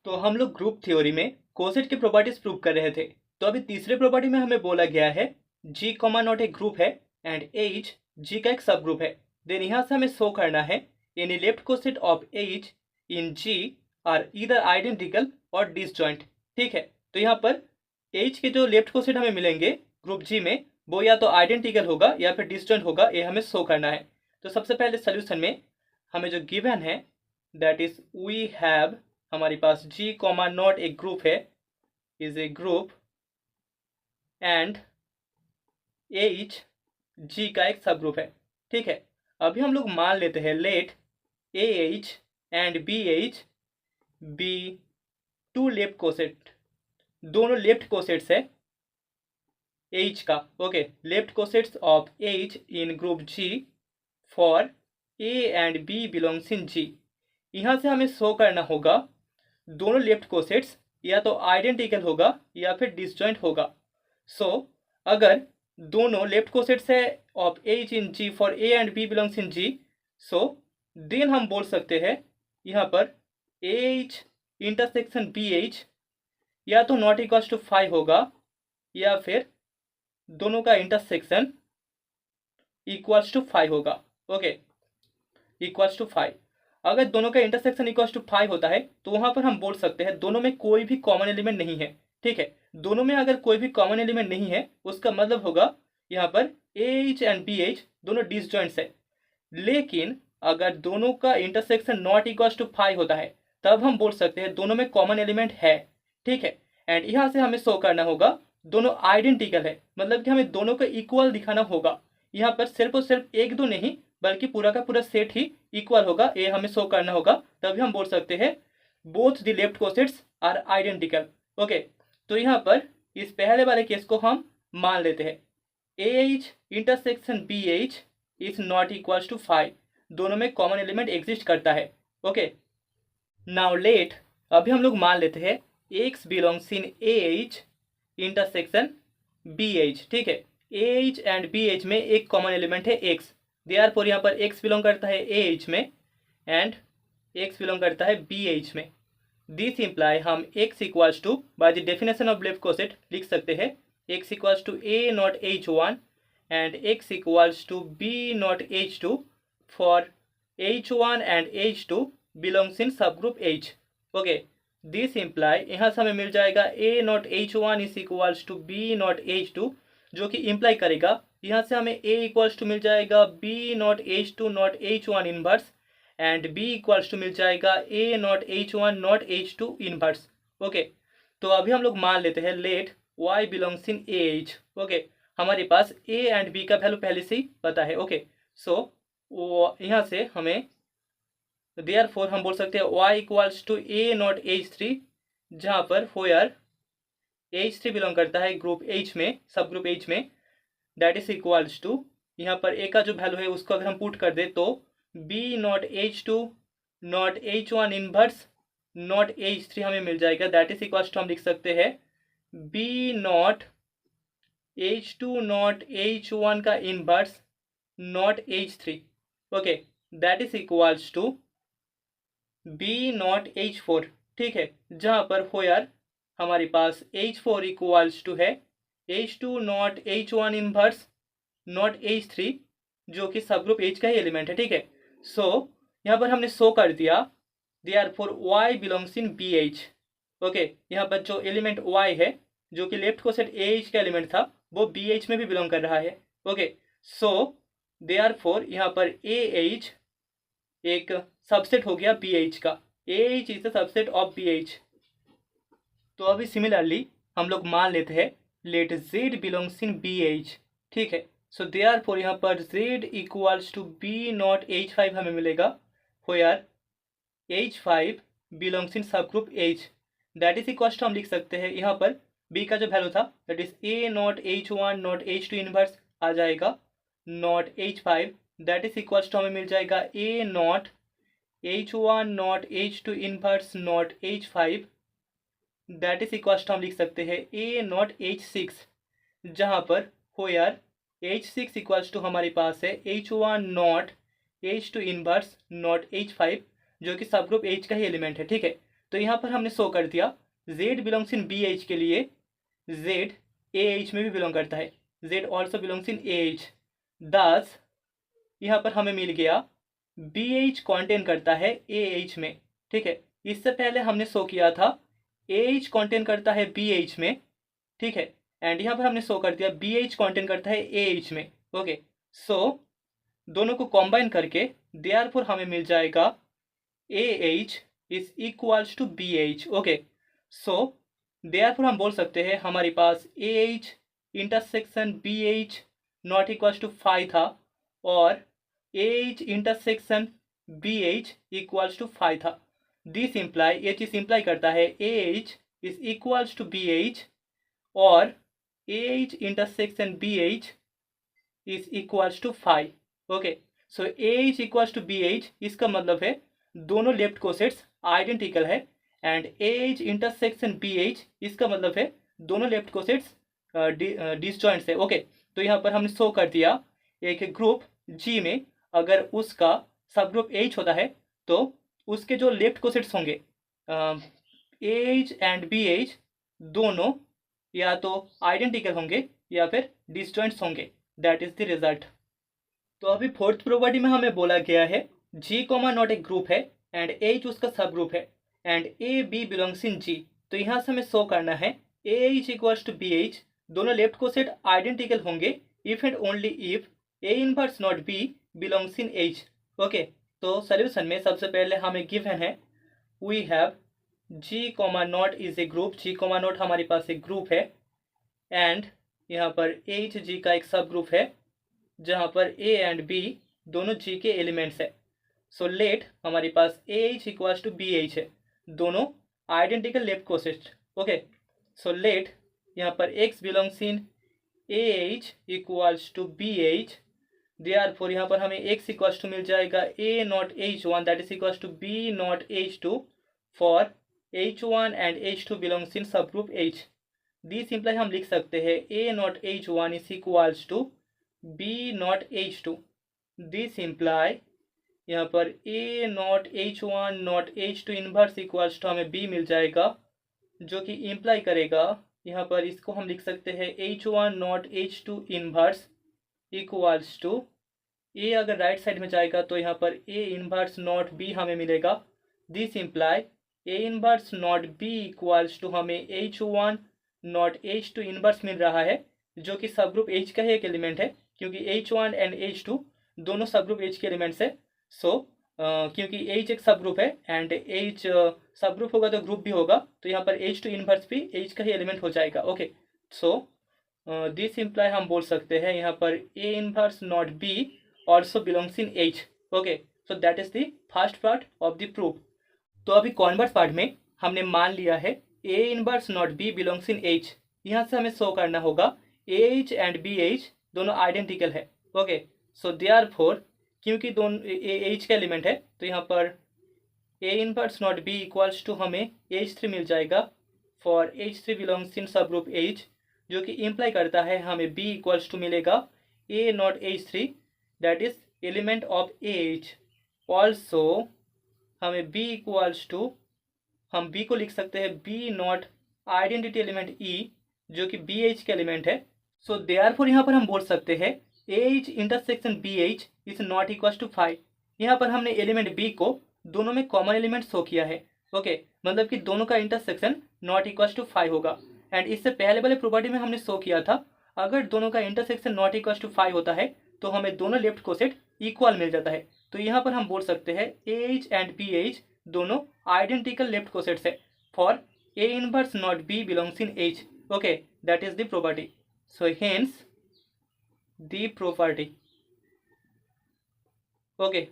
तो हम लोग ग्रुप थ्योरी में कोसेट की प्रॉपर्टीज प्रूव कर रहे थे। तो अभी तीसरे प्रॉपर्टी में हमें बोला गया है जी कॉमा नॉट एक ग्रुप है एंड एच जी का एक सब ग्रुप है। देन यहाँ से हमें शो करना है any left coset of H in G are either identical और डिसजॉइंट। ठीक है, तो यहाँ पर एच के जो लेफ्ट कोसेट हमें मिलेंगे ग्रुप जी में वो या तो आइडेंटिकल होगा या फिर डिसजॉइंट होगा, ये हमें शो करना है। तो सबसे पहले सोल्यूशन में हमें जो गिवन है दैट इज वी हैव, हमारे पास जी कॉमा नॉट एक ग्रुप है, is a group and H G का एक सब ग्रुप है। ठीक है, अभी हम लोग मान लेते हैं let a H and B H be two left coset, दोनों लेफ्ट कोसेट्स है एच का। Okay, left cosets of H in group G for a and b belongs in G. यहाँ से हमें शो करना होगा दोनों लेफ्ट कोसेट्स या तो आइडेंटिकल होगा या फिर डिसजॉइंट होगा। सो अगर दोनों लेफ्ट कोसेट्स है of H in G for a and b belongs in G, so then हम बोल सकते हैं यहाँ पर एच इंटरसेक्शन बी एच या तो नॉट इक्वल्स टू 5 होगा या फिर दोनों का इंटरसेक्शन इक्वल्स टू 5 होगा। Okay, equals to 5। अगर दोनों का इंटरसेक्शन इक्वल्स टू 5 होता है तो वहां पर हम बोल सकते हैं दोनों में कोई भी कॉमन एलिमेंट नहीं है। ठीक है, दोनों में अगर कोई भी कॉमन एलिमेंट नहीं है उसका मतलब होगा यहाँ पर एच एंड बी एच दोनों डिसजॉइंट्स है। लेकिन अगर दोनों का इंटरसेक्शन नॉट इक्वल्स टू 5 होता है तब हम बोल सकते हैं दोनों में कॉमन एलिमेंट है। ठीक है, एंड यहाँ से हमें शो करना होगा दोनों आइडेंटिकल है, मतलब कि हमें दोनों को इक्वल दिखाना होगा। यहाँ पर सिर्फ और सिर्फ एक दो नहीं बल्कि पूरा का पूरा सेट ही इक्वल होगा, ये हमें शो करना होगा। तभी हम बोल सकते हैं both the left cosets are identical. Okay, तो यहाँ पर इस पहले वाले केस को हम मान लेते हैं H intersection B H is not equals to 5, दोनों में कॉमन एलिमेंट एग्जिस्ट करता है। ओके, नाउ लेट, अभी हम लोग मान लेते हैं x belongs in a H intersection B H. ठीक है, a H and B H में एक कॉमन एलिमेंट है एक्स, देयरफॉर यहाँ पर एक्स बिलोंग करता है ए एच में एंड एक्स बिलोंग करता है बी एच में। दिस इम्प्लाई हम x equals to by the definition of left coset लिख सकते हैं x equals to a not H one and x equals to B not H two for H one and H two belongs in subgroup H. Okay, this imply यहाँ से हमें मिल जाएगा a not H one is equals to B not H two, जो कि imply करेगा यहाँ से हमें ए इक्वल्स टू मिल जाएगा b not H two not H one inverse and b equals to मिल जाएगा a not H one not H two inverse. Okay, तो अभी हम लोग मान लेते हैं let y belongs in a H. Okay, हमारे पास ए एंड बी का वैल्यू पहले से ही पता है। ओके, सो यहाँ से हमें देयरफॉर हम बोल सकते हैं y equals to a not H three, जहाँ पर फोयर एच थ्री बिलोंग करता है ग्रुप एच में, सब ग्रुप एच में, दैट इज इक्वल्स टू यहाँ पर ए का जो वैल्यू है उसको अगर हम पुट कर दे तो B not H two not H one inverse not H three हमें मिल जाएगा। दैट इज इक्वल्स टू हम लिख सकते हैं b not H two not H one का inverse not H three. Okay, that is equals to B not H four. ठीक है, जहाँ पर फोयर हमारे पास एच फोर इक्वल्स टू है H two not H one inverse not H three, जो कि सब ग्रुप एच का ही एलिमेंट है। ठीक है, सो यहाँ पर हमने शो कर दिया therefore Y belongs in B H. Okay, यहाँ पर जो एलिमेंट वाई है जो कि लेफ्ट कोसेट ए एच का एलिमेंट था वो बी एच में भी बिलोंग कर रहा है। ओके, सो देयरफॉर यहाँ पर ए एच एक सबसेट हो गया बी एच का, a H is the subset of B H. तो अभी सिमिलरली हम लोग मान लेते हैं let z belongs in B H. ठीक है, सो देयरफॉर यहाँ पर z equals to B not H five हमें मिलेगा where H five belongs in subgroup H. That is equals to हम लिख सकते हैं यहाँ पर b का जो वैल्यू था that is a not H one not H two inverse आ जाएगा not H five, that is equals to हमें मिल जाएगा a not H one not H two inverse not H five, that is equals to हम लिख सकते हैं ए not H six, जहाँ पर where H six equals to हमारे पास है H one not H two inverse not H five, जो कि सब ग्रुप एच का ही एलिमेंट है। ठीक है, तो यहाँ पर हमने शो कर दिया Z बिलोंग्स इन BH के लिए Z AH में भी बिलोंग करता है, Z also belongs in AH। दस यहाँ पर हमें मिल गया BH कॉन्टेन करता है AH में, ठीक है। इससे पहले हमने शो किया था AH कॉन्टेन करता है BH में, ठीक है। एंड यहाँ पर हमने शो कर दिया BH कॉन्टेन करता है AH में, ओके। सो दोनों को कॉम्बाइन करके देयरफॉर हमें मिल जाएगा AH is equals to BH, okay. So therefore हम बोल सकते हैं हमारे पास AH intersection BH not equals to 5 था और AH intersection BH equals to 5 था। दिस इम्प्लाई, ये चीज इम्प्लाई करता है AH is equals to BH और AH intersection BH is equals to 5, okay. So AH equals to BH, इसका मतलब है दोनों लेफ्ट कोसेट्स आइडेंटिकल है एंड AH इंटरसेक्शन BH, इसका मतलब है दोनों लेफ्ट कोसेट्स डिसजॉइंट्स है, ओके। तो यहाँ पर हमने शो कर दिया एक ग्रुप G में अगर उसका सब ग्रुप H होता है तो उसके जो लेफ्ट कोसेट्स होंगे AH एंड BH दोनों या तो आइडेंटिकल होंगे या फिर डिसजॉइंट्स होंगे, दैट इज द रिजल्ट। तो अभी फोर्थ प्रॉपर्टी में हमें बोला गया है G कॉमा नॉट एक ग्रुप है एंड H उसका सब ग्रुप है and AB belongs in G। तो यहाँ से हमें शो करना है AH इक्वल्स टू BH, दोनों लेफ्ट कोसेट आइडेंटिकल होंगे if and only if A inverse not B belongs in H, okay. तो सोल्यूशन में सबसे पहले हमें गिवन है we have G comma not is a group, G comma not हमारे पास एक ग्रुप है एंड यहाँ पर H G का एक सब ग्रुप है जहाँ पर A एंड B दोनों G के एलिमेंट्स है। सो लेट हमारे पास AH इक्वल्स टू BH है, दोनों identical left coset, okay. So let यहाँ पर X belongs in AH equals to BH, therefore यहाँ पर हमें X इक्वल्स टू मिल जाएगा A not H1 that is equals to B not H2 for H1 and H2 belongs in subgroup H। This imply हम लिख सकते हैं A not H1 is equals to B not H2। This imply यहाँ पर A not H1 not H2 inverse equals to हमें B मिल जाएगा, जो कि इम्प्लाई करेगा यहाँ पर इसको हम लिख सकते हैं H1 not H2 inverse equals to A अगर राइट साइड में जाएगा तो यहाँ पर A इनवर्स नॉट B हमें मिलेगा। This imply A inverse not B equals to हमें H1 नॉट H2 इनवर्स मिल रहा है, जो कि सब ग्रुप H का ही एक एलिमेंट है क्योंकि H1 एंड H2 दोनों सब ग्रुप H के एलिमेंट्स है। सो क्योंकि H एक सब ग्रुप है एंड H सब ग्रुप होगा तो ग्रुप भी होगा, तो यहाँ पर H2 इनवर्स भी H का ही एलिमेंट हो जाएगा, ओके। सो दिस इम्प्लाई हम बोल सकते हैं यहाँ पर A inverse not B also belongs in H, okay. So that is the first part of the proof. तो अभी कॉन्वर्स पार्ट में हमने मान लिया है A inverse not B belongs in H। यहाँ से हमें शो करना होगा AH एंड BH दोनों आइडेंटिकल है, ओके। सो देयरफॉर क्योंकि दोनों H का एलिमेंट है तो यहाँ पर A inverse not B equals to हमें H3 मिल जाएगा for H3 belongs in subgroup H, जो कि इम्प्लाई करता है हमें B इक्वल्स टू मिलेगा A not H3 that is element of AH। Also हमें B इक्वल्स टू हम B को लिख सकते हैं B not identity element E, जो कि BH का एलिमेंट है। सो देयरफॉर यहाँ पर हम बोल सकते हैं AH intersection BH is not equals to 5। यहाँ पर हमने एलिमेंट B को दोनों में कॉमन एलिमेंट शो किया है, ओके। मतलब कि दोनों का इंटरसेक्शन नॉट इक्वल्स टू 5 होगा एंड इससे पहले वाले प्रॉपर्टी में हमने शो किया था अगर दोनों का इंटरसेक्शन नॉट इक्वल्स टू 5 होता है तो हमें दोनों लेफ्ट कोसेट इक्वल मिल जाता है। तो यहाँ पर हम बोल सकते हैं AH एंड BH दोनों आइडेंटिकल लेफ्ट कोसेट्स है for A inverse not B belongs in H, okay. That is the property. So hence the property, okay.